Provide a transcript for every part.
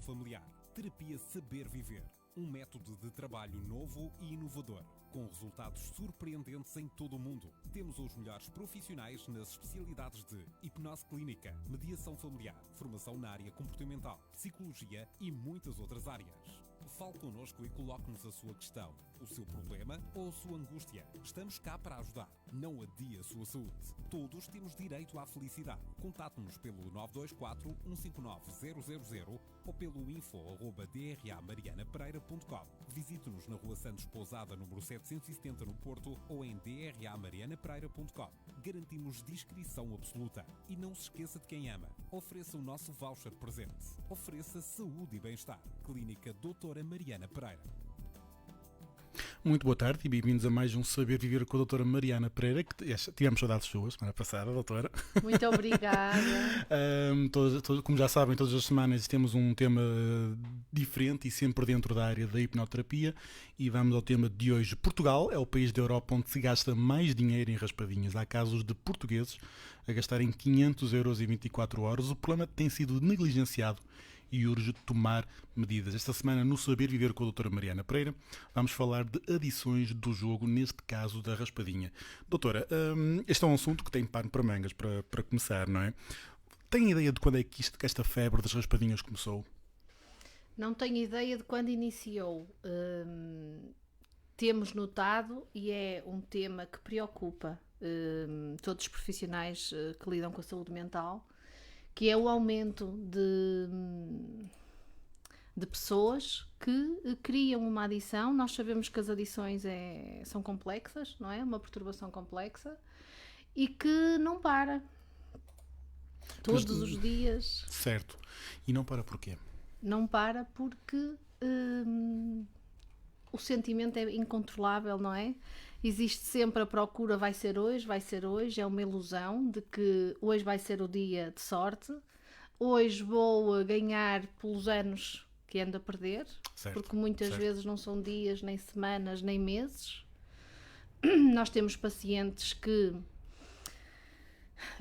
familiar. Terapia Saber Viver. Um método de trabalho novo e inovador, com resultados surpreendentes em todo o mundo. Temos os melhores profissionais nas especialidades de hipnose clínica, mediação familiar, formação na área comportamental, psicologia e muitas outras áreas. Fale connosco e coloque-nos a sua questão, o seu problema ou a sua angústia. Estamos cá para ajudar. Não adie a sua saúde. Todos temos direito à felicidade. Contate-nos pelo 924 159 000 ou pelo info@dramarianapereira.com. Visite-nos na Rua Santos Pousada, número 770 no Porto, ou em dramarianapereira.com. Garantimos discrição absoluta. E não se esqueça de quem ama. Ofereça o nosso voucher presente. Ofereça saúde e bem-estar. Clínica Doutora Mariana Pereira. Muito boa tarde e bem-vindos a mais um Saber Viver com a doutora Mariana Pereira, que tivemos saudades suas semana passada, doutora. Muito obrigada. Como já sabem, todas as semanas temos um tema diferente e sempre dentro da área da hipnoterapia, e vamos ao tema de hoje. Portugal é o país da Europa onde se gasta mais dinheiro em raspadinhas. Há casos de portugueses a gastarem 500 euros em 24 horas. O problema tem sido negligenciado e urge tomar medidas. Esta semana, no Saber Viver com a doutora Mariana Pereira, vamos falar de adições do jogo, neste caso da raspadinha. Doutora, este é um assunto que tem pano para mangas, para começar, não é? Tem ideia de quando é que esta febre das raspadinhas começou? Não tenho ideia de quando iniciou. Temos notado, e é um tema que preocupa todos os profissionais que lidam com a saúde mental, que é o aumento de pessoas que criam uma adição. Nós sabemos que as adições são complexas, não é? Uma perturbação complexa e que não para. Todos os dias. Certo. E não para porquê? Não para porque o sentimento é incontrolável, não é? Existe sempre a procura, vai ser hoje, é uma ilusão de que hoje vai ser o dia de sorte, hoje vou ganhar pelos anos que ando a perder, certo, porque muitas certo. vezes não são dias, nem semanas, nem meses. Nós temos pacientes que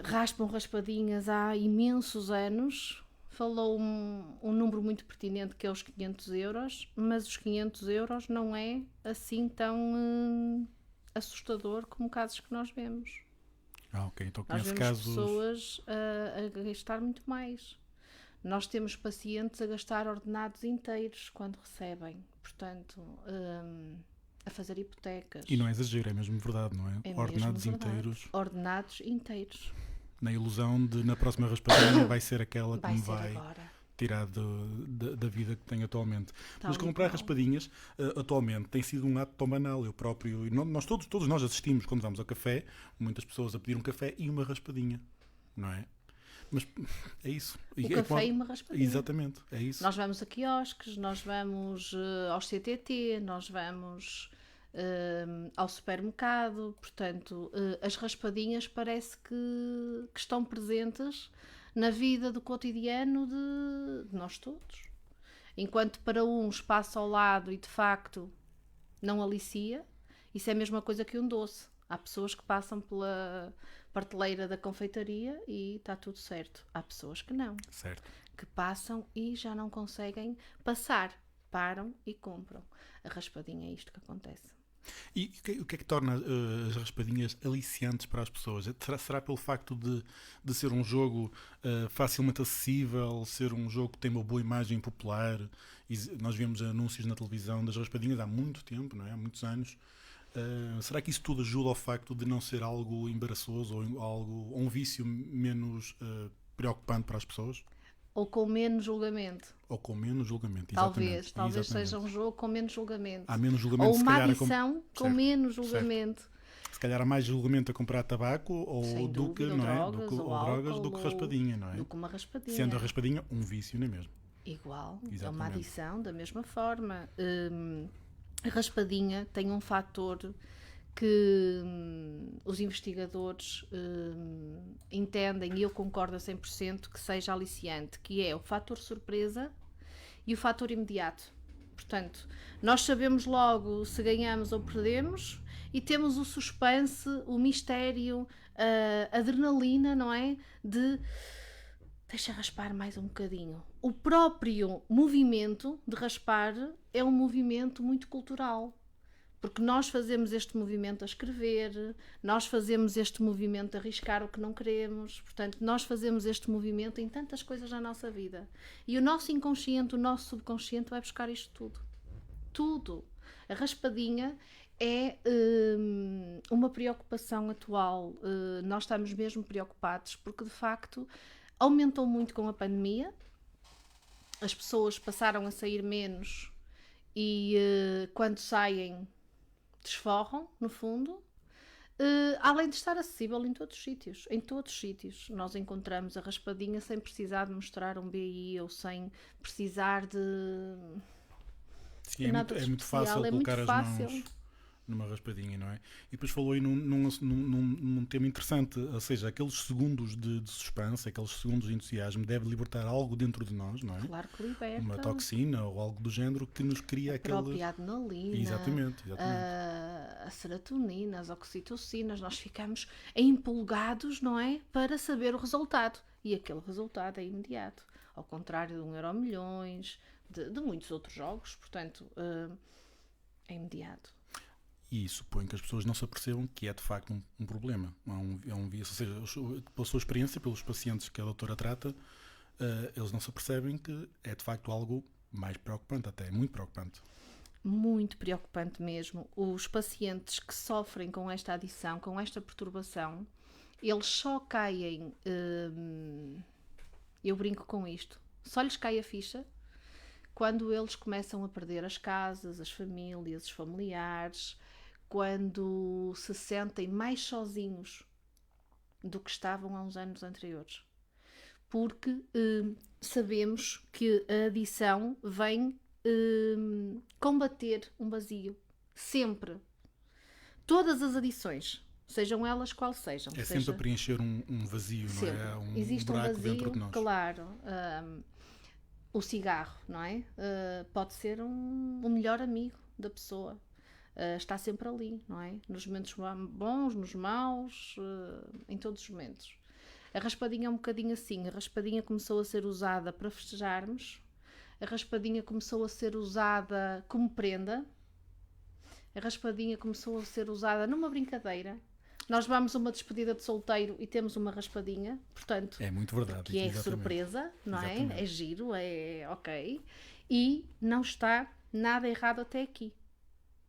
raspam raspadinhas há imensos anos. Falou um número muito pertinente, que é os 500 euros, mas os 500 euros não é assim tão assustador como casos que nós vemos. Ok, então nós conhece vemos casos... pessoas a gastar muito mais. Nós temos pacientes a gastar ordenados inteiros quando recebem, portanto, a fazer hipotecas. E não é exagero, é mesmo verdade, não é? Ordenados inteiros. Ordenados inteiros. Na ilusão de, na próxima raspadinha, vai ser aquela que me vai tirar da vida que tenho atualmente. Mas comprar raspadinhas, atualmente, tem sido um ato tão banal. Eu próprio, e nós todos nós assistimos, quando vamos ao café, muitas pessoas a pedir um café e uma raspadinha, não é? Mas é isso. O café e uma raspadinha. Exatamente, é isso. Nós vamos a quiosques, nós vamos aos CTT, nós vamos ao supermercado, portanto, as raspadinhas parece que estão presentes na vida do cotidiano de nós todos. Enquanto para uns passa ao lado e de facto não alicia, isso é a mesma coisa que um doce. Há pessoas que passam pela prateleira da confeitaria e está tudo certo. Há pessoas que não. Certo. Que passam e já não conseguem passar. Param e compram. A raspadinha é isto que acontece. E o que é que torna as raspadinhas aliciantes para as pessoas? Será pelo facto de ser um jogo facilmente acessível, ser um jogo que tem uma boa imagem popular? Nós vemos anúncios na televisão das raspadinhas há muito tempo, não é? Há muitos anos. Será que isso tudo ajuda ao facto de não ser algo embaraçoso ou um vício menos preocupante para as pessoas? Ou com menos julgamento. Ou com menos julgamento, exatamente. Talvez exatamente. Seja um jogo com menos julgamento. Há menos julgamento. Ou uma adição com certo, menos julgamento. Certo. Se calhar há mais julgamento a comprar tabaco ou drogas do que raspadinha, não é? Do que uma raspadinha. Sendo a raspadinha um vício, não é mesmo? Igual, exatamente. É uma adição da mesma forma. A raspadinha tem um fator que os investigadores entendem, e eu concordo a 100% que seja aliciante, que é o fator surpresa e o fator imediato. Portanto, nós sabemos logo se ganhamos ou perdemos e temos o suspense, o mistério, a adrenalina, não é? De deixa raspar mais um bocadinho. O próprio movimento de raspar é um movimento muito cultural. Porque nós fazemos este movimento a escrever, nós fazemos este movimento a arriscar o que não queremos, portanto, nós fazemos este movimento em tantas coisas na nossa vida. E o nosso inconsciente, o nosso subconsciente vai buscar isto tudo. Tudo. A raspadinha é uma preocupação atual. Nós estamos mesmo preocupados porque, de facto, aumentou muito com a pandemia. As pessoas passaram a sair menos e quando saem desforram, no fundo, além de estar acessível em todos os sítios. Em todos os sítios nós encontramos a raspadinha sem precisar de mostrar um BI ou sem precisar de... Sim, é muito fácil colocar as mãos numa raspadinha, não é? E depois falou aí num tema interessante, ou seja, aqueles segundos de suspense, aqueles segundos de entusiasmo deve libertar algo dentro de nós, não é? Claro que liberta. Uma toxina ou algo do género que nos cria aquela... A própria adrenalina. Exatamente. A serotonina, as oxitocinas, nós ficamos empolgados, não é? Para saber o resultado. E aquele resultado é imediato. Ao contrário de 1 Euromilhões, de muitos outros jogos, portanto, é imediato. E suponho que as pessoas não se apercebam que é de facto um problema. Ou seja, pela sua experiência, pelos pacientes que a doutora trata, eles não se apercebem que é de facto algo mais preocupante, até muito preocupante. Muito preocupante mesmo. Os pacientes que sofrem com esta adição, com esta perturbação, eles só caem, eu brinco com isto, só lhes cai a ficha quando eles começam a perder as casas, as famílias, os familiares, quando se sentem mais sozinhos do que estavam há uns anos anteriores. Porque sabemos que a adição vem combater um vazio. Sempre. Todas as adições, sejam elas qual sejam. Sempre a preencher um vazio, sempre. Não é? Existe buraco um vazio, dentro de nós. Claro. O cigarro, não é? Pode ser um melhor amigo da pessoa. Está sempre ali, não é? Nos momentos bons, nos maus, em todos os momentos. A raspadinha é um bocadinho assim. A raspadinha começou a ser usada para festejarmos. A raspadinha começou a ser usada como prenda. A raspadinha começou a ser usada numa brincadeira. Nós vamos a uma despedida de solteiro e temos uma raspadinha, portanto... É muito verdade. Que é exatamente. Surpresa, não Exatamente. É? É giro, é ok. E não está nada errado até aqui.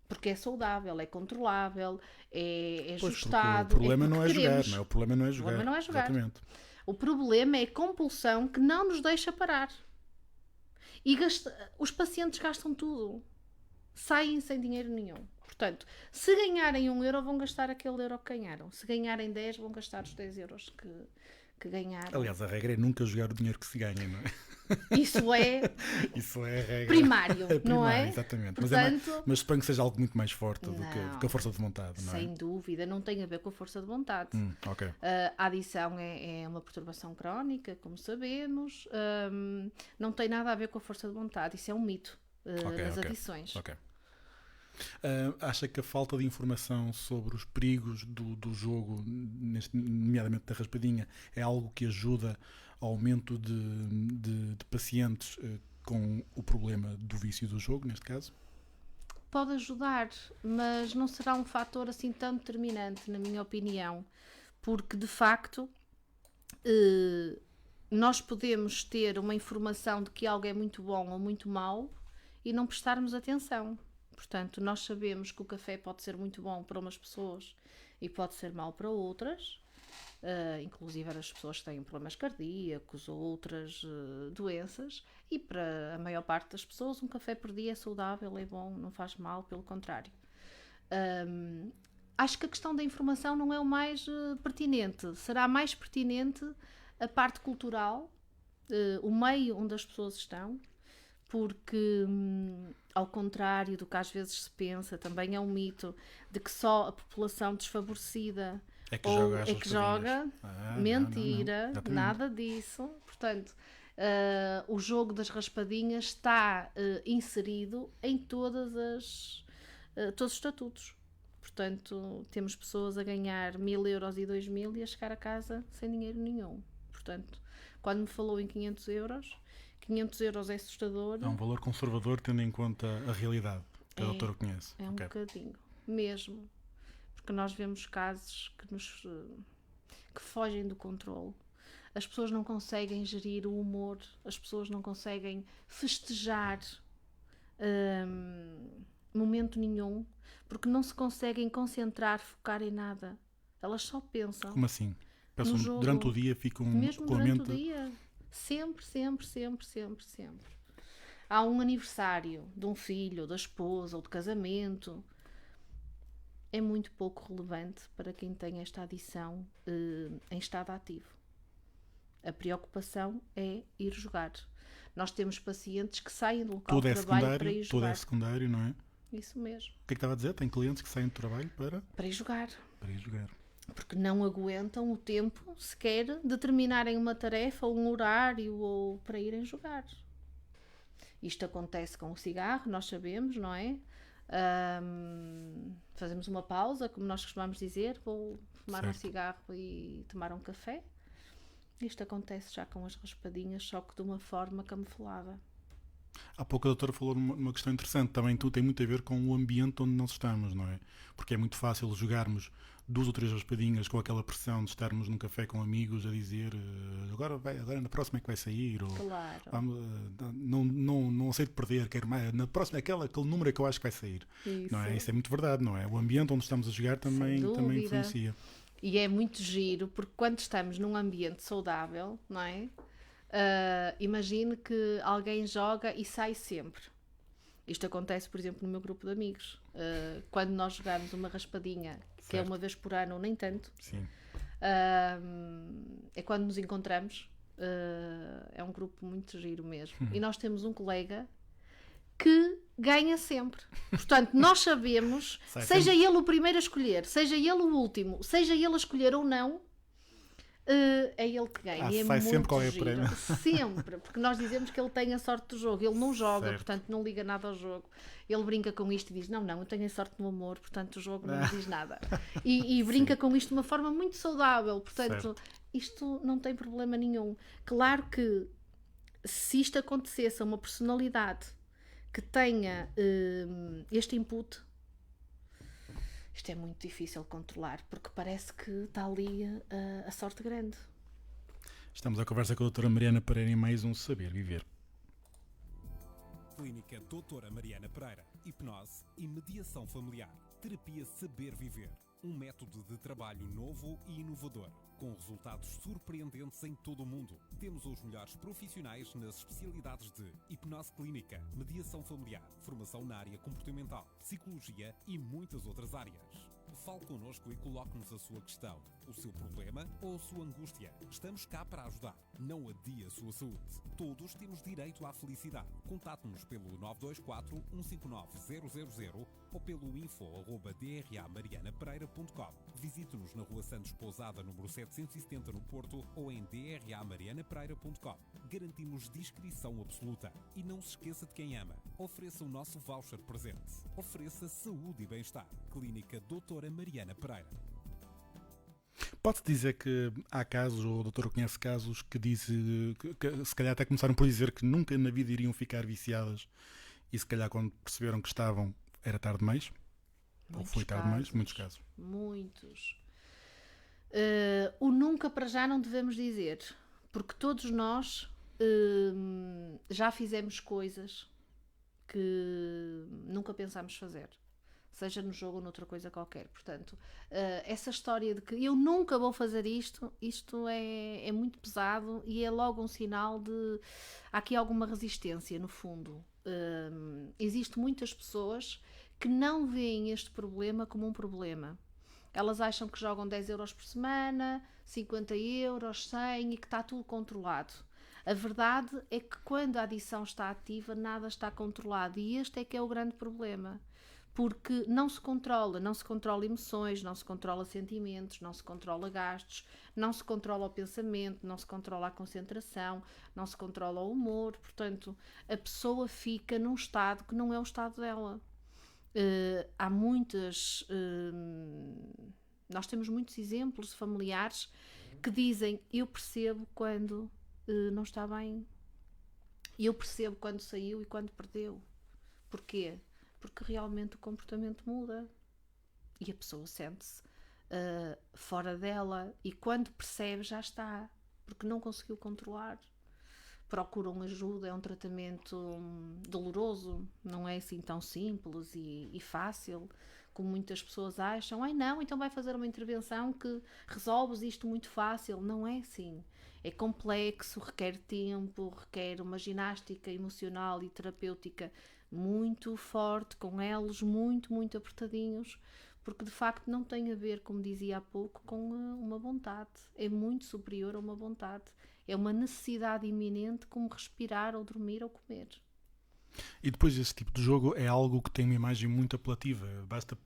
Porque é saudável, é controlável, é ajustado. O problema não é jogar, não é? O problema não é jogar. O problema não é jogar. Exatamente. O problema é a compulsão que não nos deixa parar. E os pacientes gastam tudo. Saem sem dinheiro nenhum. Portanto, se ganharem 1 euro, vão gastar aquele euro que ganharam. Se ganharem 10, vão gastar os 10 euros que ganharam. Aliás, a regra é nunca jogar o dinheiro que se ganha, não é? Isso é a regra. primário, não é? Exatamente. Portanto, mas suponho que seja algo muito mais forte do que a força de vontade, não é? Sem dúvida, não tem a ver com a força de vontade. Okay. A adição é uma perturbação crónica, como sabemos, não tem nada a ver com a força de vontade, isso é um mito das adições. Ok. Acha que a falta de informação sobre os perigos do jogo, nomeadamente da raspadinha, é algo que ajuda ao aumento de pacientes com o problema do vício do jogo, neste caso? Pode ajudar, mas não será um fator assim tão determinante, na minha opinião, porque de facto nós podemos ter uma informação de que algo é muito bom ou muito mau e não prestarmos atenção. Portanto, nós sabemos que o café pode ser muito bom para umas pessoas e pode ser mau para outras, inclusive as pessoas que têm problemas cardíacos ou outras doenças, e para a maior parte das pessoas um café por dia é saudável, é bom, não faz mal, pelo contrário. Acho que a questão da informação não é o mais pertinente. Será mais pertinente a parte cultural, o meio onde as pessoas estão, porque, ao contrário do que às vezes se pensa, também é um mito de que só a população desfavorecida é que joga. Mentira, não. Nada disso. Portanto, o jogo das raspadinhas está inserido em todos os estatutos. Portanto, temos pessoas a ganhar 1.000 euros e 2.000 e a chegar a casa sem dinheiro nenhum. Portanto, Quando me falou em 500 euros é assustador. É um valor conservador tendo em conta a realidade que a doutora conhece. É um bocadinho, mesmo. Porque nós vemos casos que fogem do controle. As pessoas não conseguem gerir o humor, as pessoas não conseguem festejar momento nenhum, porque não se conseguem concentrar, focar em nada. Elas só pensam. Como assim? No jogo. Durante o dia ficam Mesmo com a durante mente... o dia. Sempre. Há um aniversário de um filho, da esposa ou de casamento. É muito pouco relevante para quem tem esta adição em estado ativo. A preocupação é ir jogar. Nós temos pacientes que saem do local de trabalho para ir jogar. Tudo é secundário, não é? Isso mesmo. O que é que estava a dizer? Tem clientes que saem do trabalho para ir jogar. Para ir jogar. Porque não aguentam o tempo sequer de terminarem uma tarefa ou um horário ou para irem jogar. Isto acontece com o cigarro, nós sabemos, não é? Fazemos uma pausa, como nós costumamos dizer, vou fumar um cigarro e tomar um café. Isto acontece já com as raspadinhas, só que de uma forma camuflada. Há pouco a doutora falou numa questão interessante, também tem muito a ver com o ambiente onde nós estamos, não é? Porque é muito fácil jogarmos 2 ou 3 raspadinhas com aquela pressão de estarmos num café com amigos a dizer agora na próxima é que vai sair, ou claro. não aceito perder, quero mais, na próxima aquele número é que eu acho que vai sair. Isso. Não é? Isso é muito verdade, não é? O ambiente onde estamos a jogar também influencia. E é muito giro, porque quando estamos num ambiente saudável, não é? Imagine que alguém joga e sai sempre. Isto acontece, por exemplo, no meu grupo de amigos. Quando nós jogamos uma raspadinha, que é uma vez por ano ou nem tanto, sim. É quando nos encontramos. É um grupo muito giro mesmo. E nós temos um colega que ganha sempre. Portanto, nós sabemos, seja ele o primeiro a escolher, seja ele o último, seja ele a escolher ou não, é ele que ganha. E é sai muito sempre qual é o giro. prémio. Sempre, porque nós dizemos que ele tem a sorte do jogo. Ele não joga, portanto não liga nada ao jogo. Ele brinca com isto e diz, não, eu tenho a sorte no amor, portanto o jogo não me diz nada. E brinca com isto de uma forma muito saudável, portanto isto não tem problema nenhum. Claro que se isto acontecesse a uma personalidade que tenha este input, isto é muito difícil de controlar, porque parece que está ali a sorte grande. Estamos a conversa com a doutora Mariana Pereira em mais um Saber Viver. Clínica Doutora Mariana Pereira. Hipnose e mediação familiar. Terapia Saber Viver. Um método de trabalho novo e inovador, com resultados surpreendentes em todo o mundo. Temos os melhores profissionais nas especialidades de hipnose clínica, mediação familiar, formação na área comportamental, psicologia e muitas outras áreas. Fale connosco e coloque-nos a sua questão, o seu problema ou a sua angústia. Estamos cá para ajudar. Não adie a sua saúde. Todos temos direito à felicidade. Contate-nos pelo 924 159 000 ou pelo info@dramarianapereira.com. Visite-nos na Rua Santos Pousada, número 770 no Porto, ou em dramarianapereira.com. Garantimos discrição absoluta. E não se esqueça de quem ama. Ofereça o nosso voucher presente. Ofereça saúde e bem-estar. Clínica Doutora Mariana Pereira. Pode-se dizer que há casos, ou a doutora conhece casos, que se calhar até começaram por dizer que nunca na vida iriam ficar viciadas e se calhar quando perceberam que estavam era tarde demais? Ou foi tarde demais? Muitos casos. Muitos. O nunca para já não devemos dizer, porque todos nós já fizemos coisas que nunca pensámos fazer, seja no jogo ou noutra coisa qualquer. Portanto, essa história de que eu nunca vou fazer isto é muito pesado e é logo um sinal de há aqui alguma resistência no fundo. Existem muitas pessoas que não veem este problema como um problema. Elas acham que jogam 10 euros por semana, 50 euros, 100 e que está tudo controlado. A verdade é que quando a adição está ativa, nada está controlado e este é que é o grande problema. Porque não se controla emoções, não se controla sentimentos, não se controla gastos, não se controla o pensamento, não se controla a concentração, não se controla o humor. Portanto, a pessoa fica num estado que não é o estado dela. Há muitas... nós temos muitos exemplos de familiares que dizem, eu percebo quando não está bem. E eu percebo quando saiu e quando perdeu. Porquê? Porque realmente o comportamento muda e a pessoa sente-se fora dela, e quando percebe já está, porque não conseguiu controlar. Procuram ajuda, é um tratamento doloroso, não é assim tão simples e fácil como muitas pessoas acham. Ai não, então vai fazer uma intervenção que resolves isto muito fácil. Não é assim. É complexo, requer tempo, requer uma ginástica emocional e terapêutica muito forte, com elos muito, muito apertadinhos, porque de facto não tem a ver, como dizia há pouco, com uma vontade. É muito superior a uma vontade. É uma necessidade iminente, como respirar ou dormir ou comer. E depois esse tipo de jogo é algo que tem uma imagem muito apelativa.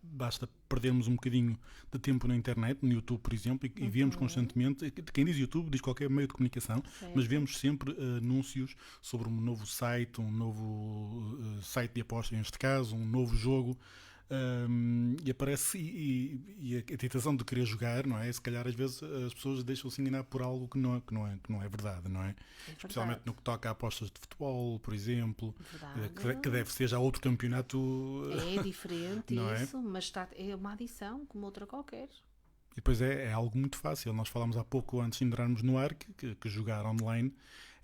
Basta perdermos um bocadinho de tempo na internet, no YouTube, por exemplo, e vemos constantemente, quem diz YouTube diz qualquer meio de comunicação, certo, mas vemos sempre anúncios sobre um novo site site de aposta, neste caso, um novo jogo. E aparece e a tentação de querer jogar, não é? Se calhar às vezes as pessoas deixam-se enganar por algo que não é verdade, não é? Especialmente no que toca a apostas de futebol, por exemplo, que deve ser já outro campeonato. É diferente não isso, mas é uma adição como outra qualquer. E depois é algo muito fácil. Nós falámos há pouco, antes de entrarmos no ar, que jogar online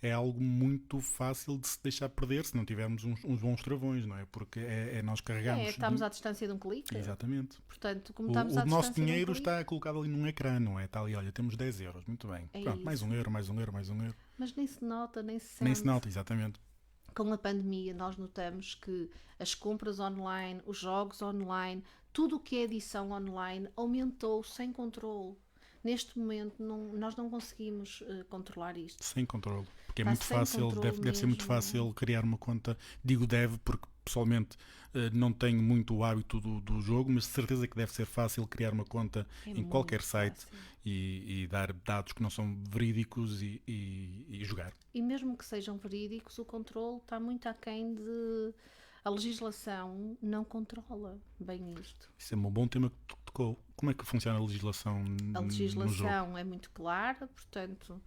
é algo muito fácil de se deixar perder se não tivermos uns bons travões, não é? Porque nós carregamos... Estamos à distância de um clique. Exatamente. Portanto, como estamos à o nosso distância dinheiro de um clique, está colocado ali num ecrã, não é? Está ali, olha, temos 10 euros, muito bem. Pronto, mais um euro, mais um euro, mais um euro. mas nem se nota, nem se sente. Nem se nota, exatamente. Com a pandemia, nós notamos que as compras online, os jogos online, tudo o que é edição online aumentou sem controle. Neste momento, nós não conseguimos controlar isto. Sem controle. Porque é Está muito sem fácil, controle deve ser muito mesmo. fácil criar uma conta. Digo deve porque pessoalmente não tenho muito o hábito do jogo, mas de certeza que deve ser fácil criar uma conta em qualquer site e dar dados que não são verídicos e jogar. E mesmo que sejam verídicos, o controle está muito aquém de... A legislação não controla bem isto. Isso é um bom tema que tocou. Como é que funciona a legislação no jogo? A legislação é muito clara, portanto,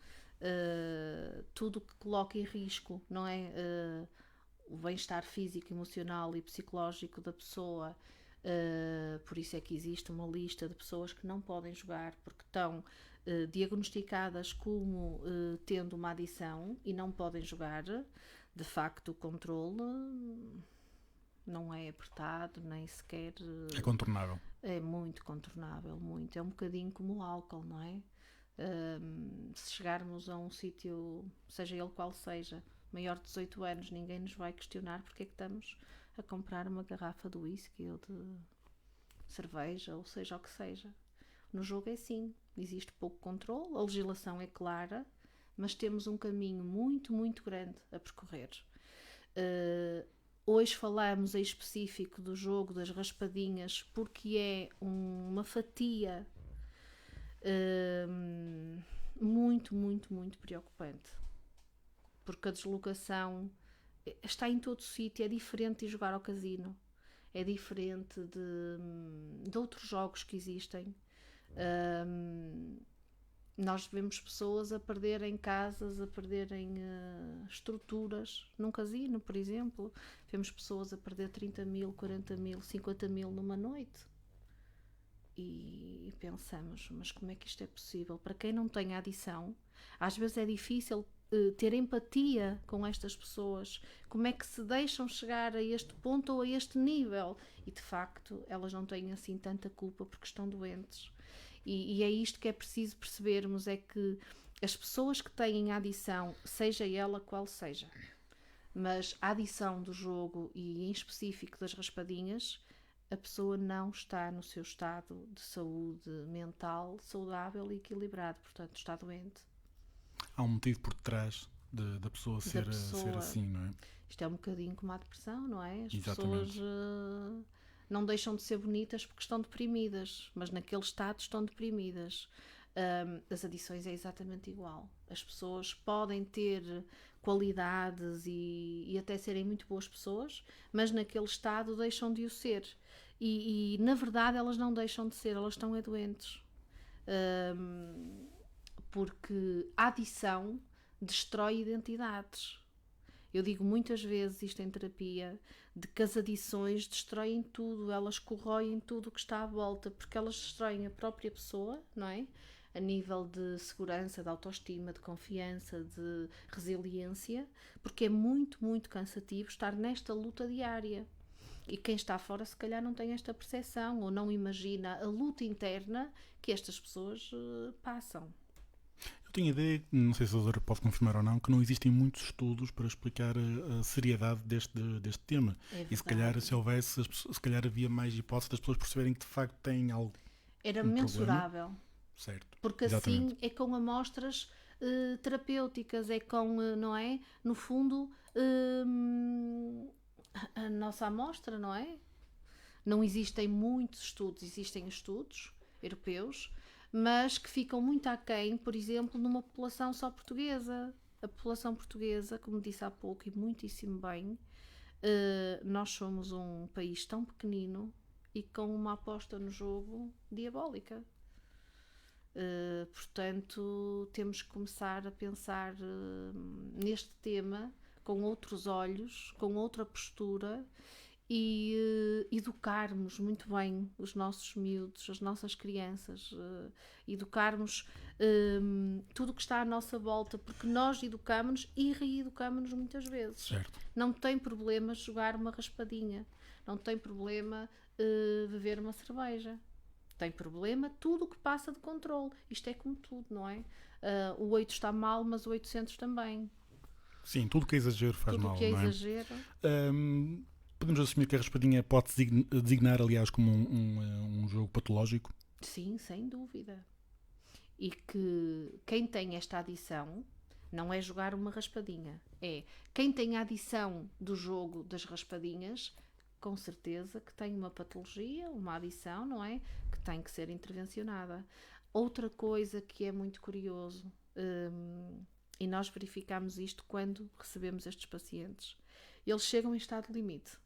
tudo que coloca em risco, não é, o bem-estar físico, emocional e psicológico da pessoa, por isso é que existe uma lista de pessoas que não podem jogar porque estão diagnosticadas como tendo uma adição e não podem jogar. De facto, o controle não é apertado, nem sequer... É contornável. É muito contornável, muito. É um bocadinho como o álcool, não é? Se chegarmos a um sítio, seja ele qual seja, maior de 18 anos, ninguém nos vai questionar porque é que estamos a comprar uma garrafa de whisky ou de cerveja, ou seja o que seja. No jogo é assim, existe pouco controle, a legislação é clara, mas temos um caminho muito, muito grande a percorrer. Hoje falamos em específico do jogo das raspadinhas porque é uma fatia muito, muito, muito preocupante. Porque a deslocação está em todo sítio, é diferente de jogar ao casino, é diferente de outros jogos que existem. Nós vemos pessoas a perderem casas, a perderem estruturas num casino, por exemplo. Vemos pessoas a perder 30 mil, 40 mil, 50 mil numa noite. E pensamos, mas como é que isto é possível? Para quem não tem adição, às vezes é difícil ter empatia com estas pessoas. Como é que se deixam chegar a este ponto ou a este nível? E de facto, elas não têm assim tanta culpa porque estão doentes. E é isto que é preciso percebermos, é que as pessoas que têm a adição, seja ela qual seja, mas a adição do jogo e em específico das raspadinhas, a pessoa não está no seu estado de saúde mental saudável e equilibrado, portanto está doente. Há um motivo por detrás da pessoa ser assim, não é? Isto é um bocadinho como a depressão, não é? As Exatamente. pessoas não deixam de ser bonitas porque estão deprimidas, mas naquele estado estão deprimidas. As adições é exatamente igual. As pessoas podem ter qualidades e até serem muito boas pessoas, mas naquele estado deixam de o ser. E na verdade elas não deixam de ser, elas estão doentes. Porque a adição destrói identidades. Eu digo muitas vezes isto em terapia, de que as adições destroem tudo, elas corroem tudo o que está à volta, porque elas destroem a própria pessoa, não é? A nível de segurança, de autoestima, de confiança, de resiliência, porque é muito, muito cansativo estar nesta luta diária. E quem está fora se calhar não tem esta percepção ou não imagina a luta interna que estas pessoas passam. Eu tenho a ideia, não sei se a doutora pode confirmar ou não, que não existem muitos estudos para explicar a seriedade deste tema. E se calhar, se houvesse, se calhar havia mais hipóteses das pessoas perceberem que de facto têm algo. Era mensurável. Problema. Certo. Porque exatamente. Assim é com amostras terapêuticas, é com, não é? No fundo, a nossa amostra, não é? Não existem muitos estudos, existem estudos europeus, mas que ficam muito aquém, por exemplo, numa população só portuguesa. A população portuguesa, como disse há pouco e muitíssimo bem, nós somos um país tão pequenino e com uma aposta no jogo diabólica. Portanto, temos que começar a pensar neste tema com outros olhos, com outra postura e educarmos muito bem os nossos miúdos, as nossas crianças, educarmos tudo o que está à nossa volta, porque nós educamos-nos e reeducamos-nos muitas vezes. Certo. Não tem problema jogar uma raspadinha, não tem problema beber uma cerveja. Tem problema tudo o que passa de controle. Isto é como tudo, não é? O 8 está mal, mas o 800 também. Sim, tudo que é exagero faz tudo mal, que é não é? Exagero. Podemos assumir que a raspadinha pode designar, aliás, como um jogo patológico? Sim, sem dúvida. E que quem tem esta adição não é jogar uma raspadinha. É quem tem a adição do jogo das raspadinhas, com certeza que tem uma patologia, uma adição, não é? Que tem que ser intervencionada. Outra coisa que é muito curioso, e nós verificamos isto quando recebemos estes pacientes, eles chegam em estado de limite.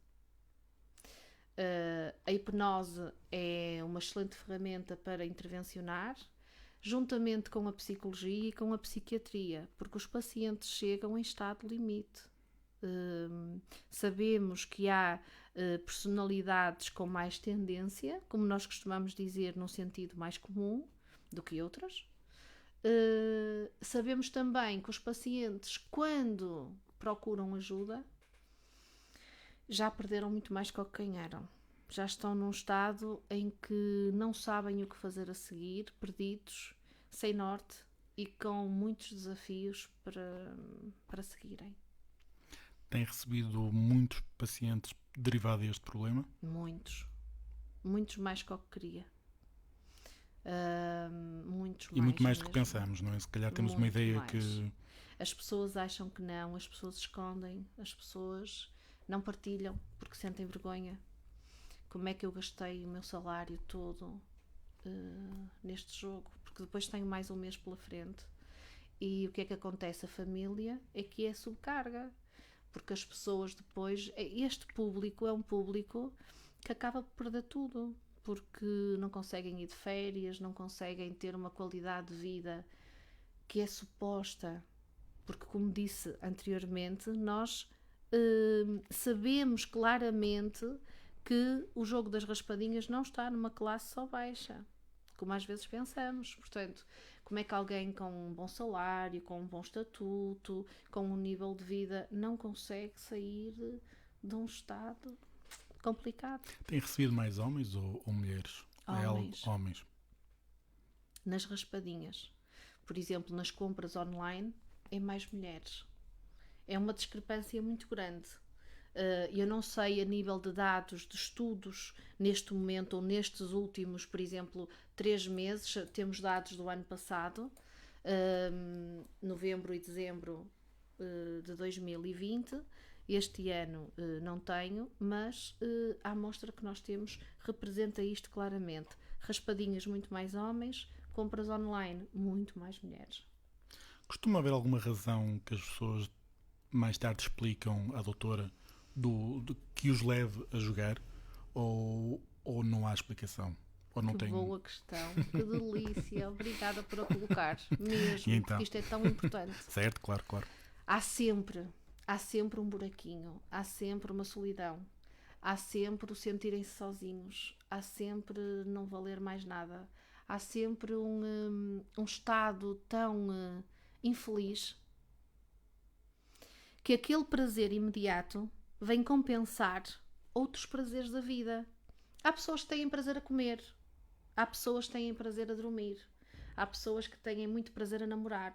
A hipnose é uma excelente ferramenta para intervencionar, juntamente com a psicologia e com a psiquiatria, porque os pacientes chegam em estado de limite. Sabemos que há personalidades com mais tendência, como nós costumamos dizer, num sentido mais comum do que outras. Sabemos também que os pacientes, quando procuram ajuda, já perderam muito mais que quem eram. Já estão num estado em que não sabem o que fazer a seguir, perdidos, sem norte e com muitos desafios para seguirem. Tem recebido muitos pacientes derivados deste problema? Muitos. Muitos mais que o que queria. Muitos e mais muito mais do mesmo. que pensamos, não é? Se calhar temos muito uma ideia mais. que... As pessoas acham que não, as pessoas escondem, as pessoas não partilham porque sentem vergonha. Como é que eu gastei o meu salário todo neste jogo? Porque depois tenho mais um mês pela frente. E o que é que acontece? A família é que é subcarga. Porque as pessoas depois... Este público é um público que acaba por perder tudo. Porque não conseguem ir de férias, não conseguem ter uma qualidade de vida que é suposta. Porque, como disse anteriormente, nós sabemos claramente que o jogo das raspadinhas não está numa classe só baixa, como às vezes pensamos. Portanto, como é que alguém com um bom salário, com um bom estatuto, com um nível de vida, não consegue sair de um estado complicado? Tem recebido mais homens ou mulheres? Homens. Nas raspadinhas. Por exemplo, nas compras online, é mais mulheres. É uma discrepância muito grande. Eu não sei a nível de dados, de estudos, neste momento ou nestes últimos, por exemplo, 3 meses, temos dados do ano passado, novembro e dezembro de 2020. Este ano não tenho, mas a amostra que nós temos representa isto claramente. Raspadinhas muito mais homens, compras online muito mais mulheres. Costuma haver alguma razão que as pessoas mais tarde explicam à doutora que os leve a jogar ou não há explicação? Ou não Que tem? boa questão, que delícia, obrigada por a colocar, mesmo, E então? porque isto é tão importante. Certo, claro, claro. Há sempre um buraquinho, há sempre uma solidão, há sempre o sentirem-se sozinhos, há sempre não valer mais nada, há sempre um estado tão infeliz que aquele prazer imediato vem compensar outros prazeres da vida. Há pessoas que têm prazer a comer, há pessoas que têm prazer a dormir, há pessoas que têm muito prazer a namorar,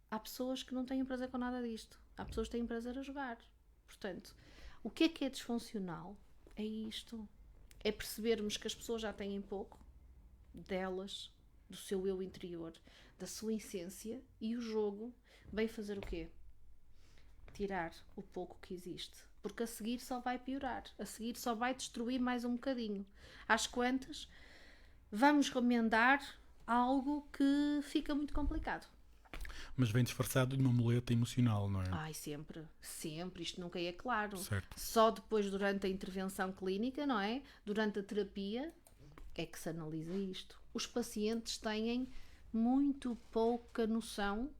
há pessoas que não têm prazer com nada disto, há pessoas que têm prazer a jogar. Portanto, o que é disfuncional? É isto. É percebermos que as pessoas já têm pouco delas, do seu eu interior, da sua essência, e o jogo vem fazer o quê? Tirar o pouco que existe. Porque a seguir só vai piorar, a seguir só vai destruir mais um bocadinho. Às quantas, vamos remendar algo que fica muito complicado. Mas vem disfarçado de uma muleta emocional, não é? Ai, sempre, sempre, isto nunca é claro. Certo. Só depois, durante a intervenção clínica, não é? Durante a terapia, é que se analisa isto. Os pacientes têm muito pouca noção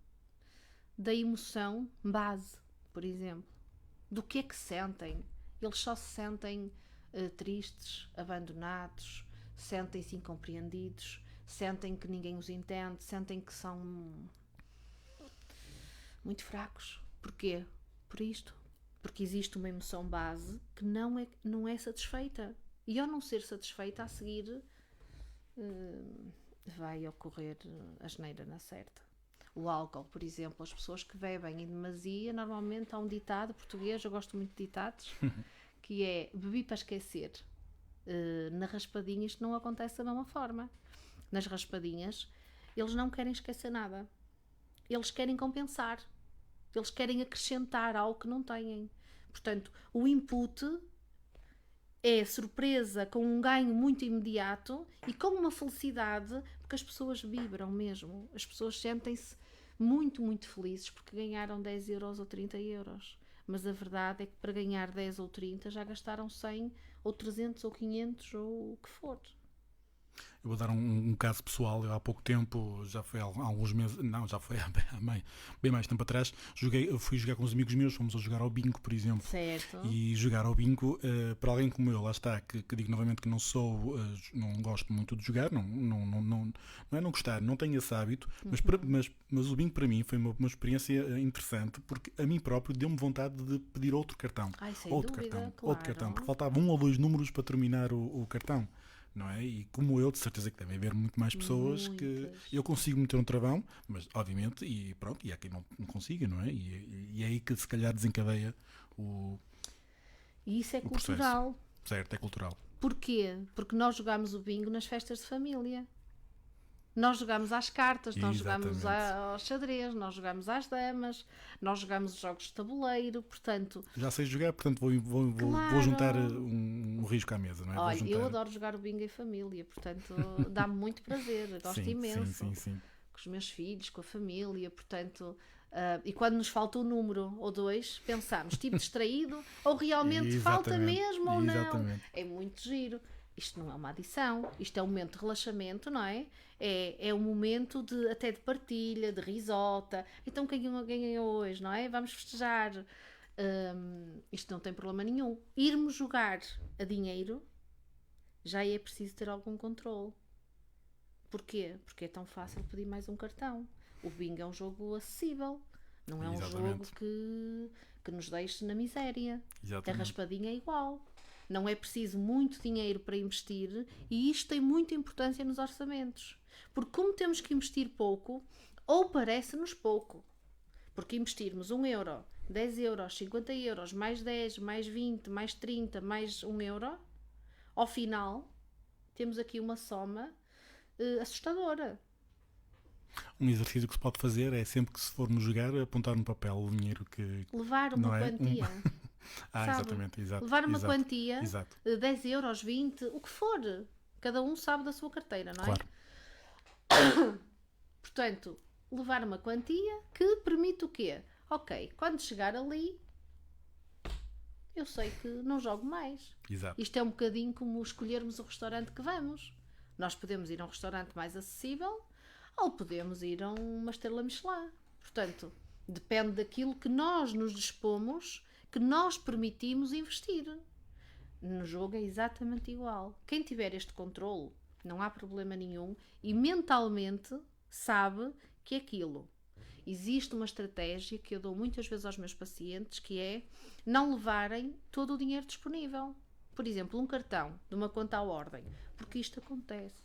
da emoção base, por exemplo. Do que é que sentem. Eles só se sentem tristes, abandonados, sentem-se incompreendidos, sentem que ninguém os entende, sentem que são muito fracos. Porquê? Por isto. Porque existe uma emoção base que não é satisfeita. E ao não ser satisfeita, a seguir vai ocorrer a asneira na certa. O álcool, por exemplo, as pessoas que bebem em demasia, normalmente há um ditado português, eu gosto muito de ditados, que é bebi para esquecer. Na raspadinha isto não acontece da mesma forma. Nas raspadinhas, eles não querem esquecer nada. Eles querem compensar. Eles querem acrescentar algo que não têm. Portanto, o input é surpresa com um ganho muito imediato e com uma felicidade, porque as pessoas vibram mesmo. As pessoas sentem-se muito, muito felizes porque ganharam 10 euros ou 30 euros. Mas a verdade é que para ganhar 10 ou 30 já gastaram 100 ou 300 ou 500 ou o que for. Eu vou dar um caso pessoal. Eu há pouco tempo, já foi há alguns meses, não, já foi há bem mais tempo atrás, eu fui jogar com uns amigos meus, fomos a jogar ao bingo, por exemplo. Certo. E jogar ao bingo, para alguém como eu, lá está, que digo novamente que não gosto muito de jogar, não é não gostar, não tenho esse hábito, mas o bingo para mim foi uma experiência interessante, porque a mim próprio deu-me vontade de pedir outro cartão. Ai, sem outro dúvida, cartão, claro. outro cartão, porque faltavam 1 ou 2 números para terminar o cartão. Não é? E como eu, de certeza que devem haver muito mais pessoas. Muitas. Que eu consigo meter um travão, mas obviamente, e pronto, e há quem não consiga, não é? E é aí que se calhar desencadeia E isso é o cultural. processo. Certo, é cultural. Porquê? Porque nós jogamos o bingo nas festas de família. Nós jogamos às cartas, nós jogamos ao xadrez, nós jogamos às damas, nós jogamos jogos de tabuleiro, portanto... Já sei jogar, portanto vou Claro. juntar um risco à mesa, não é? Olha, eu adoro jogar o bingo em família, portanto dá-me muito prazer, gosto imenso. Sim. Com os meus filhos, com a família, portanto... e quando nos falta um número ou 2, pensamos, tipo distraído, ou realmente falta mesmo ou não. Exatamente. É muito giro. Isto não é uma adição, isto é um momento de relaxamento, não é? É um momento até de partilha, de risota. Então quem ganhou hoje, não é? Vamos festejar. Isto não tem problema nenhum. Irmos jogar a dinheiro já é preciso ter algum controle. Porquê? Porque é tão fácil pedir mais um cartão. O bingo é um jogo acessível, não é um jogo que nos deixe na miséria. Exatamente. A raspadinha é igual. Não é preciso muito dinheiro para investir e isto tem muita importância nos orçamentos. Porque como temos que investir pouco, ou parece-nos pouco, porque investirmos 1 euro, 10 euros, 50 euros, mais 10, mais 20, mais 30, mais 1 euro, ao final temos aqui uma soma assustadora. Um exercício que se pode fazer é sempre que se formos jogar, apontar no papel o dinheiro que... Levar uma quantia. Exatamente, exato. Levar uma quantia, exato. 10 euros, 20, o que for. Cada um sabe da sua carteira, não é? Claro. Portanto, levar uma quantia que permite o quê? Ok, quando chegar ali, eu sei que não jogo mais. Exato. Isto é um bocadinho como escolhermos o restaurante que vamos. Nós podemos ir a um restaurante mais acessível ou podemos ir a uma estrela Michelin. Portanto, depende daquilo que nós nos dispomos, que nós permitimos investir. No jogo é exatamente igual. Quem tiver este controle, não há problema nenhum e mentalmente sabe que é aquilo. Existe uma estratégia que eu dou muitas vezes aos meus pacientes, que é não levarem todo o dinheiro disponível. Por exemplo, um cartão de uma conta à ordem, porque isto acontece.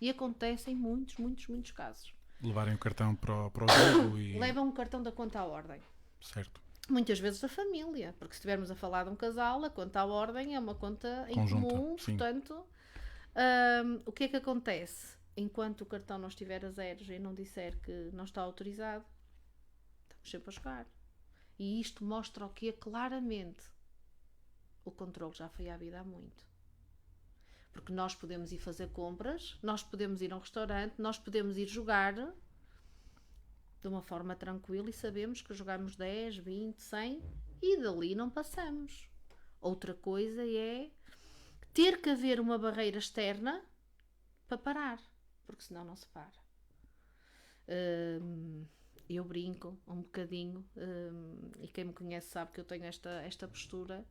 E acontece em muitos, muitos, muitos casos. Levarem o cartão para o jogo e... Levam um cartão da conta à ordem. Certo. Muitas vezes da família, porque se estivermos a falar de um casal, a conta à ordem é uma conta em Conjunta, comum, sim. portanto, o que é que acontece? Enquanto o cartão não estiver a zeros e não disser que não está autorizado, estamos sempre a jogar. E isto mostra o que é claramente. O controle já foi à vida há muito. Porque nós podemos ir fazer compras, nós podemos ir a um restaurante, nós podemos ir jogar de uma forma tranquila e sabemos que jogamos 10, 20, 100 e dali não passamos. Outra coisa é ter que haver uma barreira externa para parar, porque senão não se para. Eu brinco um bocadinho, e quem me conhece sabe que eu tenho esta postura,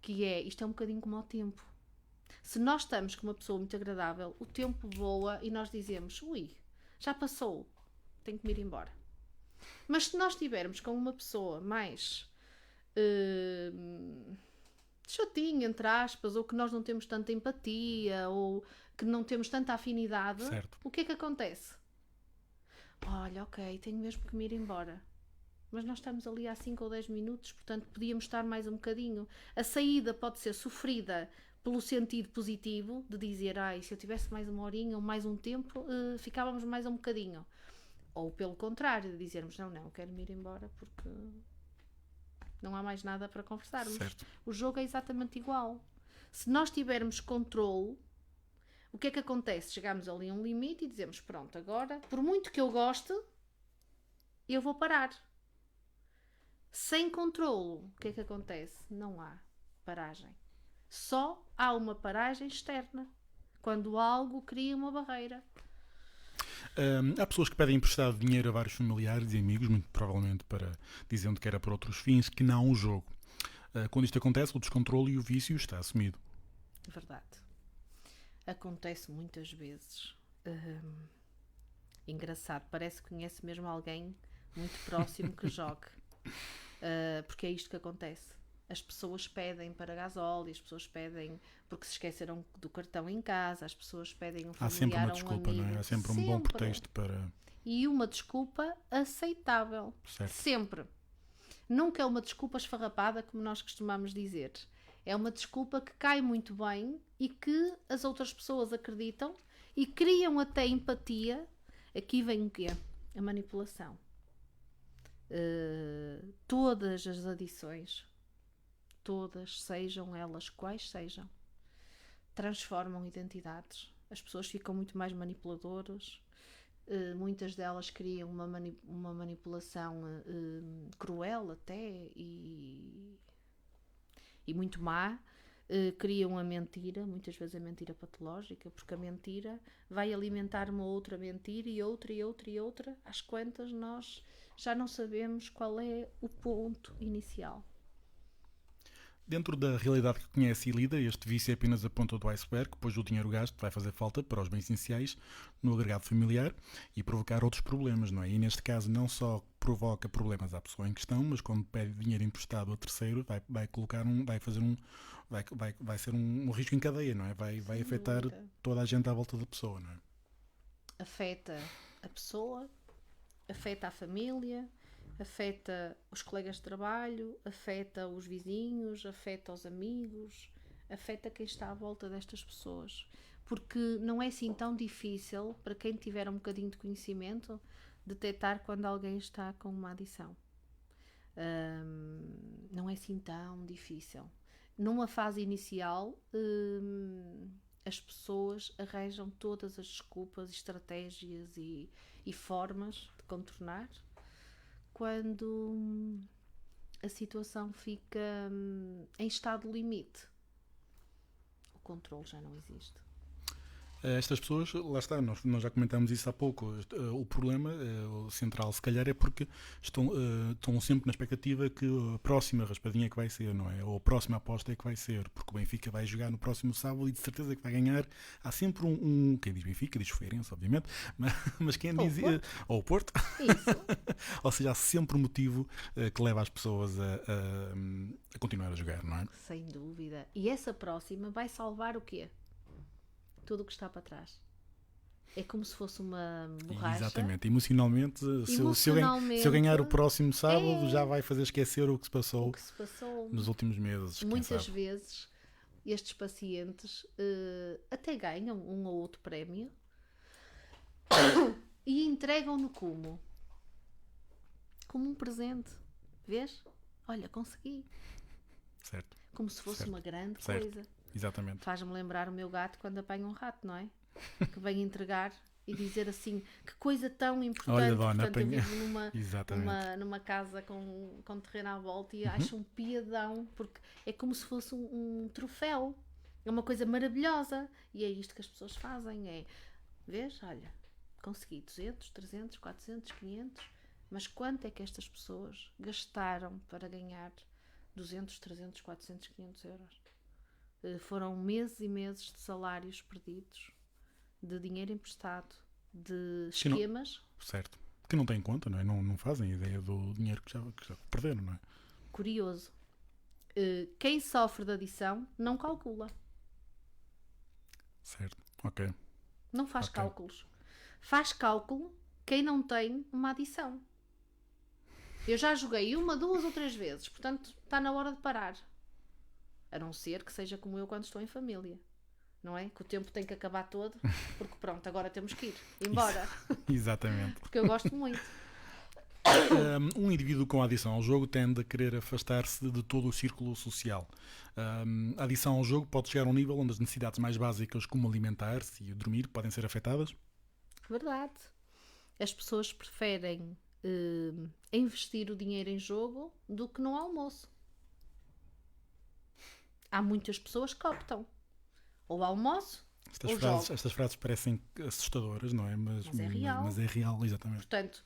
que é, isto é um bocadinho como ao tempo. Se nós estamos com uma pessoa muito agradável, o tempo voa e nós dizemos, ui, já passou, tenho que me ir embora. Mas se nós estivermos com uma pessoa mais chatinha, entre aspas, ou que nós não temos tanta empatia, ou que não temos tanta afinidade, Certo. o que é que acontece? Olha, ok, tenho mesmo que me ir embora. Mas nós estamos ali há 5 ou 10 minutos, portanto podíamos estar mais um bocadinho. A saída pode ser sofrida pelo sentido positivo, de dizer, se eu tivesse mais uma horinha ou mais um tempo, ficávamos mais um bocadinho. Ou pelo contrário, de dizermos, não, quero me ir embora porque não há mais nada para conversarmos. Certo. O jogo é exatamente igual. Se nós tivermos controle, o que é que acontece? Chegamos ali a um limite e dizemos, pronto, agora, por muito que eu goste, eu vou parar. Sem controlo, o que é que acontece? Não há paragem. Só há uma paragem externa, quando algo cria uma barreira. Há pessoas que pedem emprestado dinheiro a vários familiares e amigos, muito provavelmente dizendo que era para outros fins, que não o jogo. Quando isto acontece, o descontrole e o vício está assumido. Verdade. Acontece muitas vezes. Engraçado, parece que conhece mesmo alguém muito próximo que jogue. Porque é isto que acontece. As pessoas pedem para gasóleo, as pessoas pedem porque se esqueceram do cartão em casa, as pessoas pedem um familiar. Há sempre uma desculpa, amigo. não é? Há sempre um bom pretexto para... E uma desculpa aceitável. Certo. Sempre. Nunca é uma desculpa esfarrapada, como nós costumamos dizer. É uma desculpa que cai muito bem e que as outras pessoas acreditam e criam até empatia. Aqui vem o quê? A manipulação. Todas as adições, todas, sejam elas quais sejam, transformam identidades. As pessoas ficam muito mais manipuladoras. Muitas delas criam uma manipulação cruel até e muito má. Criam a mentira, muitas vezes a mentira patológica, porque a mentira vai alimentar uma outra mentira e outra e outra e outra. Às quantas nós já não sabemos qual é o ponto inicial. Dentro da realidade que conhece e lida, este vício é apenas a ponta do iceberg, pois o dinheiro gasto vai fazer falta para os bens essenciais no agregado familiar e provocar outros problemas, não é? E neste caso não só provoca problemas à pessoa em questão, mas quando pede dinheiro emprestado a terceiro, vai ser um risco em cadeia, não é? Vai afetar toda a gente à volta da pessoa, não é? Afeta a pessoa, afeta a família, afeta os colegas de trabalho, afeta os vizinhos, afeta os amigos, afeta quem está à volta destas pessoas. Porque não é assim tão difícil, para quem tiver um bocadinho de conhecimento, detectar quando alguém está com uma adição. Não é assim tão difícil. Numa fase inicial, as pessoas arranjam todas as desculpas, estratégias e formas de contornar. Quando a situação fica em estado limite, o controle já não existe. Estas pessoas, lá está, nós já comentámos isso há pouco. O problema o central, se calhar, é porque estão sempre na expectativa que a próxima raspadinha é que vai ser, não é? Ou a próxima aposta é que vai ser, porque o Benfica vai jogar no próximo sábado e de certeza que vai ganhar. Há sempre quem diz Benfica, diz Feirense, obviamente, mas quem diz. Ou o Porto. Isso. Ou seja, há sempre um motivo que leva as pessoas a continuar a jogar, não é? Sem dúvida. E essa próxima vai salvar o quê? Tudo o que está para trás. É como se fosse uma borracha. Exatamente. Emocionalmente, se eu ganhar o próximo sábado, já vai fazer esquecer o que se passou nos últimos meses. Muitas vezes, estes pacientes até ganham um ou outro prémio e entregam-no como um presente. Vês? Olha, consegui. Certo. Como se fosse uma grande certo. coisa. Exatamente. Faz-me lembrar o meu gato quando apanha um rato, não é? Que vem entregar e dizer assim, que coisa tão importante. Olha, dona, portanto, eu vivo numa casa com terreno à volta e acho um piadão, porque é como se fosse um troféu. É uma coisa maravilhosa. E é isto que as pessoas fazem. Vês? Olha, consegui 200, 300, 400, 500. Mas quanto é que estas pessoas gastaram para ganhar 200, 300, 400, 500 euros? Foram meses e meses de salários perdidos, de dinheiro emprestado, de esquemas. Certo. Que não têm conta, não é? Não fazem ideia do dinheiro que já perderam, não é? Curioso. Quem sofre de adição não calcula. Certo. Ok. Não faz cálculos. Faz cálculo quem não tem uma adição. Eu já joguei 1, 2 ou 3 vezes, portanto está na hora de parar. A não ser que seja como eu quando estou em família. Não é? Que o tempo tem que acabar todo, porque pronto, agora temos que ir embora. Exatamente. Porque eu gosto muito. Um indivíduo com adição ao jogo tende a querer afastar-se de todo o círculo social. A adição ao jogo pode chegar a um nível onde as necessidades mais básicas, como alimentar-se e dormir, podem ser afetadas? Verdade. As pessoas preferem investir o dinheiro em jogo do que no almoço. Há muitas pessoas que optam ou almoço ou jogo. Estas frases parecem assustadoras, não é? Mas é real. Mas é real, exatamente. Portanto,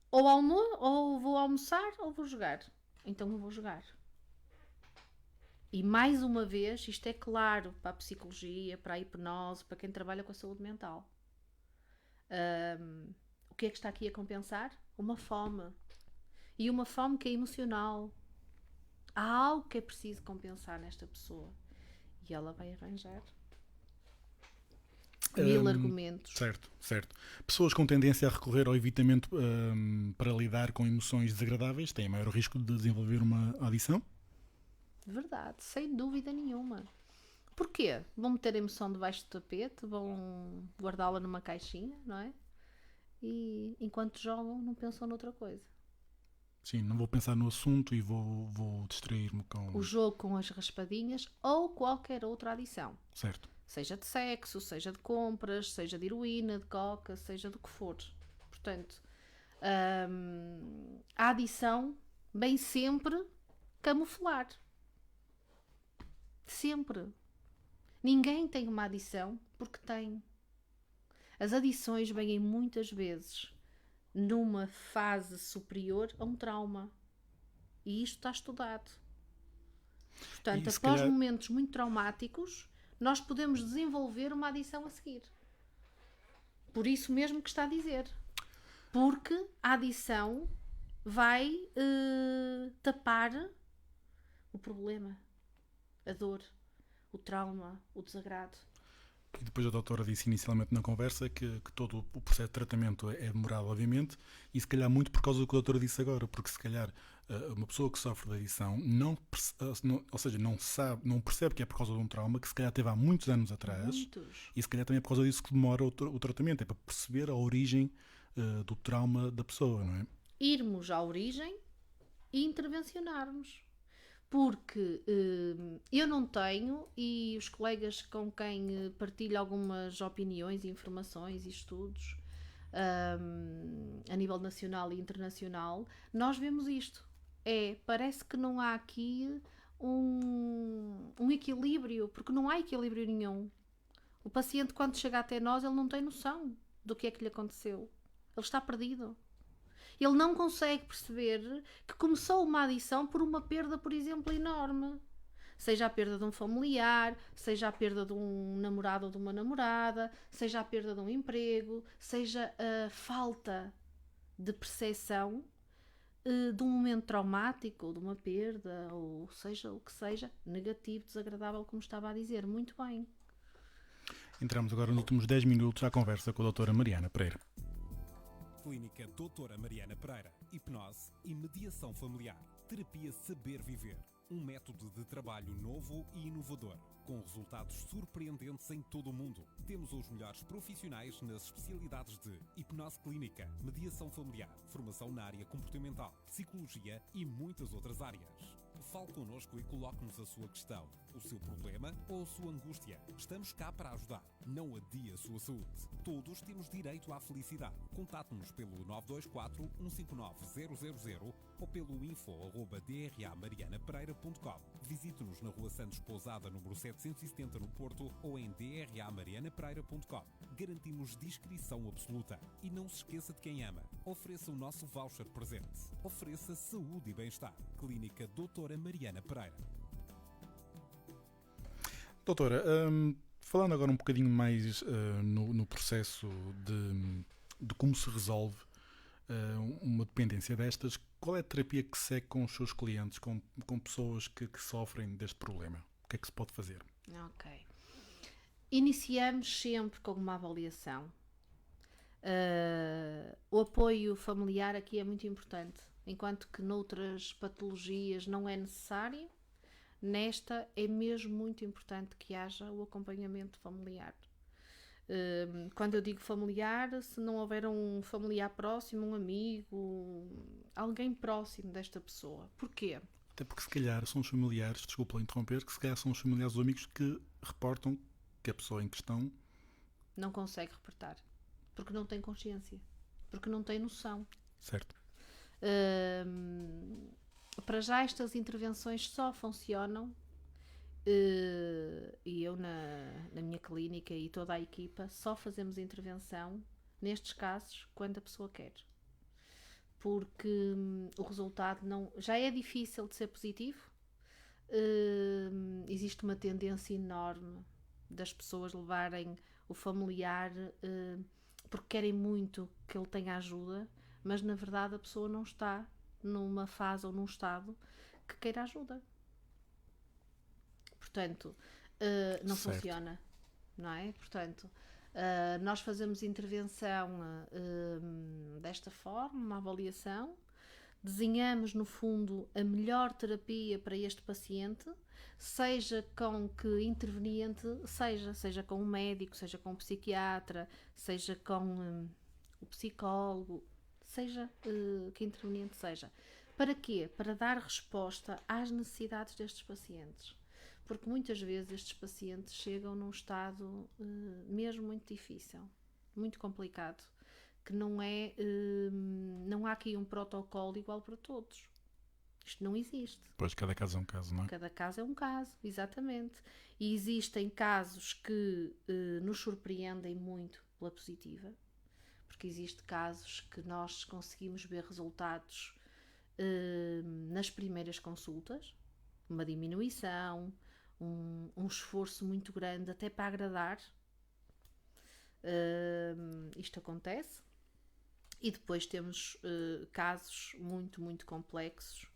ou vou almoçar ou vou jogar. Então eu vou jogar. E mais uma vez, isto é claro para a psicologia, para a hipnose, para quem trabalha com a saúde mental. O que é que está aqui a compensar? Uma fome. E uma fome que é emocional. Há algo que é preciso compensar nesta pessoa. E ela vai arranjar 1000 argumentos. Certo. Pessoas com tendência a recorrer ao evitamento para lidar com emoções desagradáveis têm maior risco de desenvolver uma adição? Verdade, sem dúvida nenhuma. Porquê? Vão meter a emoção debaixo do tapete, vão guardá-la numa caixinha, não é? E enquanto jogam não pensam noutra coisa. Sim, não vou pensar no assunto e vou distrair-me com... O jogo com as raspadinhas ou qualquer outra adição. Certo. Seja de sexo, seja de compras, seja de heroína, de coca, seja do que for. Portanto, a adição vem sempre camuflar. Sempre. Ninguém tem uma adição porque tem. As adições vêm muitas vezes numa fase superior a um trauma. E isto está estudado. Portanto, após momentos muito traumáticos, nós podemos desenvolver uma adição a seguir. Por isso mesmo que está a dizer. Porque a adição vai tapar o problema, a dor, o trauma, o desagrado. E depois a doutora disse inicialmente na conversa que todo o processo de tratamento é demorado, obviamente, e se calhar muito por causa do que a doutora disse agora, porque se calhar uma pessoa que sofre de adição não percebe que é por causa de um trauma que se calhar teve há muitos anos atrás, e se calhar também é por causa disso que demora o tratamento, é para perceber a origem do trauma da pessoa, não é? Irmos à origem e intervencionarmos. Porque eu não tenho, e os colegas com quem partilho algumas opiniões, informações e estudos a nível nacional e internacional, nós vemos isto. Parece que não há aqui um equilíbrio, porque não há equilíbrio nenhum. O paciente, quando chega até nós, ele não tem noção do que é que lhe aconteceu. Ele está perdido. Ele não consegue perceber que começou uma adição por uma perda, por exemplo, enorme. Seja a perda de um familiar, seja a perda de um namorado ou de uma namorada, seja a perda de um emprego, seja a falta de percepção de um momento traumático, ou de uma perda, ou seja o que seja, negativo, desagradável, como estava a dizer. Muito bem. Entramos agora nos últimos 10 minutos à conversa com a doutora Mariana Pereira. Clínica Doutora Mariana Pereira. Hipnose e mediação familiar. Terapia Saber Viver. Um método de trabalho novo e inovador, com resultados surpreendentes em todo o mundo. Temos os melhores profissionais nas especialidades de hipnose clínica, mediação familiar, formação na área comportamental, psicologia e muitas outras áreas. Fale connosco e coloque-nos a sua questão, o seu problema ou a sua angústia. Estamos cá para ajudar. Não adie a sua saúde. Todos temos direito à felicidade. Contate-nos pelo 924 159 000 ou pelo info@dramarianapereira.com. Visite-nos na Rua Santos Pousada, número 770 no Porto, ou em dramarianapereira.com. Garantimos discrição absoluta. E não se esqueça de quem ama. Ofereça o nosso voucher presente. Ofereça saúde e bem-estar. Clínica Doutora Mariana Pereira. Doutora, falando agora um bocadinho mais no processo de como se resolve uma dependência destas, qual é a terapia que segue com os seus clientes, com pessoas que sofrem deste problema? O que é que se pode fazer? Ok. Iniciamos sempre com uma avaliação. O apoio familiar aqui é muito importante, enquanto que noutras patologias não é necessário. Nesta é mesmo muito importante que haja o acompanhamento familiar. Quando eu digo familiar, se não houver um familiar próximo, um amigo, alguém próximo desta pessoa. Porquê? Até porque se calhar são os familiares, desculpa interromper, que se calhar são os familiares ou amigos que reportam que a pessoa em questão não consegue reportar, porque não tem consciência, porque não tem noção. Certo. Para já estas intervenções só funcionam e eu na minha clínica e toda a equipa só fazemos intervenção nestes casos quando a pessoa quer, porque o resultado já é difícil de ser positivo. Existe uma tendência enorme das pessoas levarem o familiar porque querem muito que ele tenha ajuda, mas na verdade a pessoa não está numa fase ou num estado que queira ajuda. Portanto, não certo. funciona, não é? Portanto, nós fazemos intervenção desta forma, uma avaliação, desenhamos no fundo a melhor terapia para este paciente, seja com que interveniente seja com um médico, seja com um psiquiatra, seja com o psicólogo, seja que interveniente seja. Para quê? Para dar resposta às necessidades destes pacientes. Porque muitas vezes estes pacientes chegam num estado mesmo muito difícil, muito complicado, que não há aqui um protocolo igual para todos. Isto não existe. Pois, cada caso é um caso, não é? Cada caso é um caso, exatamente. E existem casos que nos surpreendem muito pela positiva, porque existem casos que nós conseguimos ver resultados nas primeiras consultas, uma diminuição, um esforço muito grande até para agradar. Isto acontece. E depois temos casos muito, muito complexos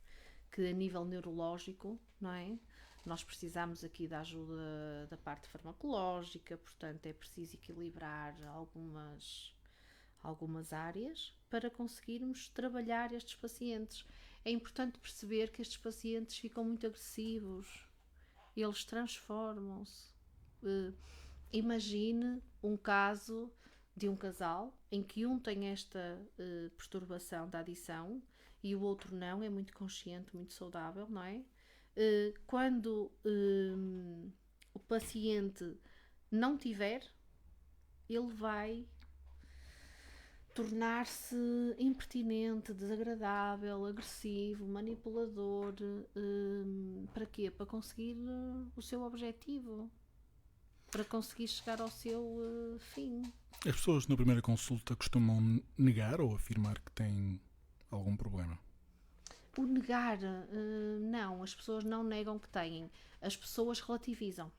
que a nível neurológico, não é? Nós precisamos aqui da ajuda da parte farmacológica, portanto é preciso equilibrar algumas áreas para conseguirmos trabalhar estes pacientes. É importante perceber que estes pacientes ficam muito agressivos, eles transformam-se. Imagine um caso de um casal em que um tem esta perturbação da adição e o outro não, é muito consciente, muito saudável, não é? Quando o paciente não tiver, ele vai tornar-se impertinente, desagradável, agressivo, manipulador. Para quê? Para conseguir o seu objetivo. para conseguir chegar ao seu fim. As pessoas na primeira consulta costumam negar ou afirmar que têm algum problema? O negar, não, as pessoas não negam que têm, as pessoas relativizam.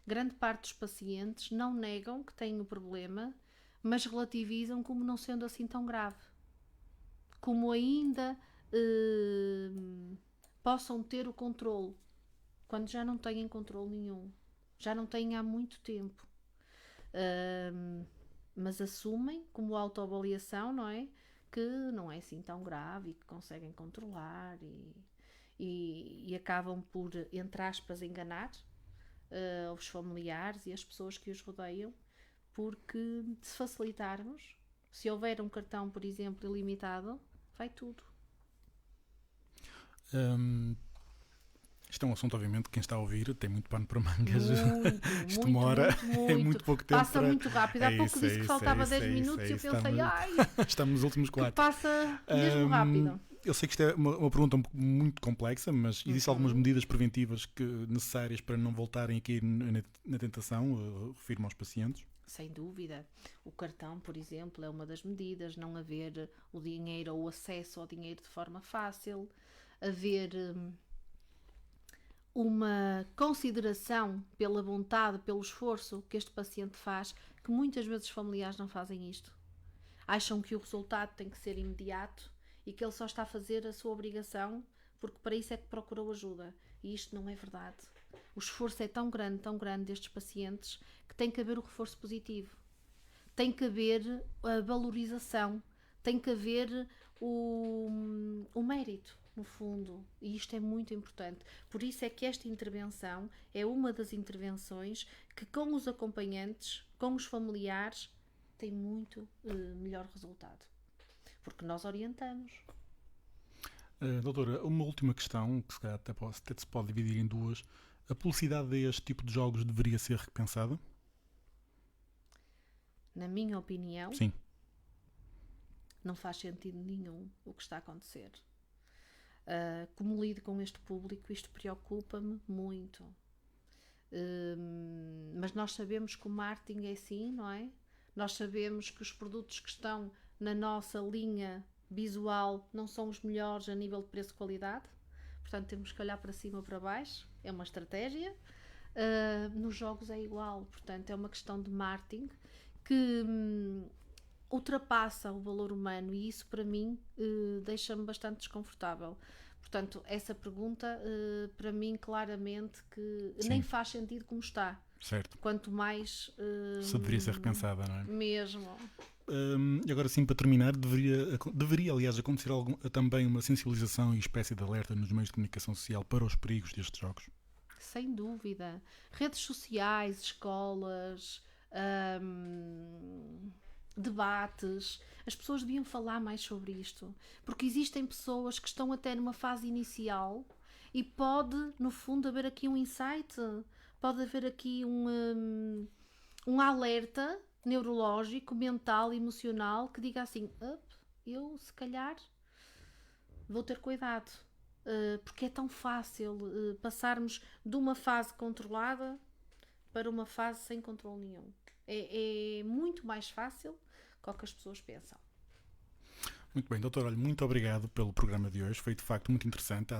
Grande parte dos pacientes não negam que têm o problema, mas relativizam como não sendo assim tão grave. Como ainda possam ter o controle, quando já não têm controle nenhum. Já não têm há muito tempo. Mas assumem como autoavaliação, não é? Que não é assim tão grave e que conseguem controlar e acabam por, entre aspas, enganar os familiares e as pessoas que os rodeiam, porque se facilitarmos, se houver um cartão, por exemplo, ilimitado, vai tudo. Isto é um assunto, obviamente, que quem está a ouvir tem muito pano para mangas. Isto Muito, demora, muito. é muito pouco tempo. Passa muito rápido. Há pouco disse que faltava 10 minutos e eu pensei, estamos nos últimos 4. Passa mesmo rápido. Eu sei que isto é uma pergunta muito complexa, mas existem algumas medidas preventivas necessárias para não voltarem a cair na tentação, refiro-me aos pacientes? Sem dúvida. O cartão, por exemplo, é uma das medidas. Não haver o dinheiro ou o acesso ao dinheiro de forma fácil. Haver uma consideração pela vontade, pelo esforço que este paciente faz, que muitas vezes os familiares não fazem isto. Acham que o resultado tem que ser imediato e que ele só está a fazer a sua obrigação porque para isso é que procurou ajuda. E isto não é verdade. O esforço é tão grande destes pacientes que tem que haver o reforço positivo. Tem que haver a valorização. Tem que haver o mérito, no fundo. E isto é muito importante. Por isso é que esta intervenção é uma das intervenções que com os acompanhantes, com os familiares, tem muito melhor resultado. Porque nós orientamos. Doutora, uma última questão, que se calhar até se pode dividir em duas. A publicidade deste tipo de jogos deveria ser repensada? Na minha opinião, sim, não faz sentido nenhum o que está a acontecer. Como lido com este público, isto preocupa-me muito. Mas nós sabemos que o marketing é assim, não é? Nós sabemos que os produtos que estão na nossa linha visual não são os melhores a nível de preço-qualidade. Portanto, temos que olhar para cima ou para baixo. É uma estratégia. Nos jogos é igual. Portanto, é uma questão de marketing que ultrapassa o valor humano e isso, para mim, deixa-me bastante desconfortável. Portanto, essa pergunta, para mim, claramente que sim, nem faz sentido como está. certo. Quanto mais... Se deveria ser repensada, não é? Mesmo. E agora sim, para terminar, deveria aliás acontecer também uma sensibilização e espécie de alerta nos meios de comunicação social para os perigos destes jogos? Sem dúvida. Redes sociais, escolas, debates, as pessoas deviam falar mais sobre isto, porque existem pessoas que estão até numa fase inicial e pode, no fundo, haver aqui um insight, pode haver aqui um alerta neurológico, mental, emocional, que diga assim, eu se calhar vou ter cuidado, porque é tão fácil passarmos de uma fase controlada para uma fase sem controle nenhum. É muito mais fácil do que as pessoas pensam. Muito bem, doutor, olha, muito obrigado pelo programa de hoje, foi de facto muito interessante,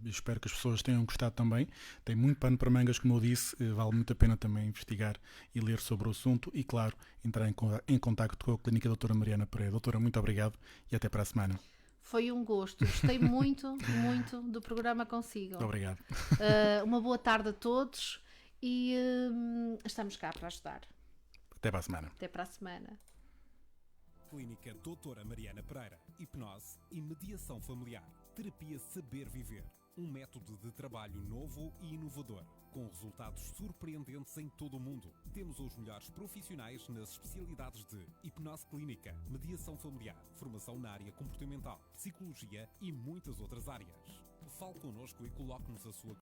espero que as pessoas tenham gostado também, tem muito pano para mangas, como eu disse, vale muito a pena também investigar e ler sobre o assunto e, claro, entrar em contacto com a Clínica Doutora Mariana Pereira. Doutora, muito obrigado e até para a semana. Foi um gosto, gostei muito, muito do programa consigo. Muito obrigado. Uma boa tarde a todos e estamos cá para ajudar. Até para a semana. Até para a semana. Clínica Doutora Mariana Pereira. Hipnose e mediação familiar. Terapia Saber Viver. Um método de trabalho novo e inovador, com resultados surpreendentes em todo o mundo. Temos os melhores profissionais nas especialidades de hipnose clínica, mediação familiar, formação na área comportamental, psicologia e muitas outras áreas. Fale connosco e coloque-nos a sua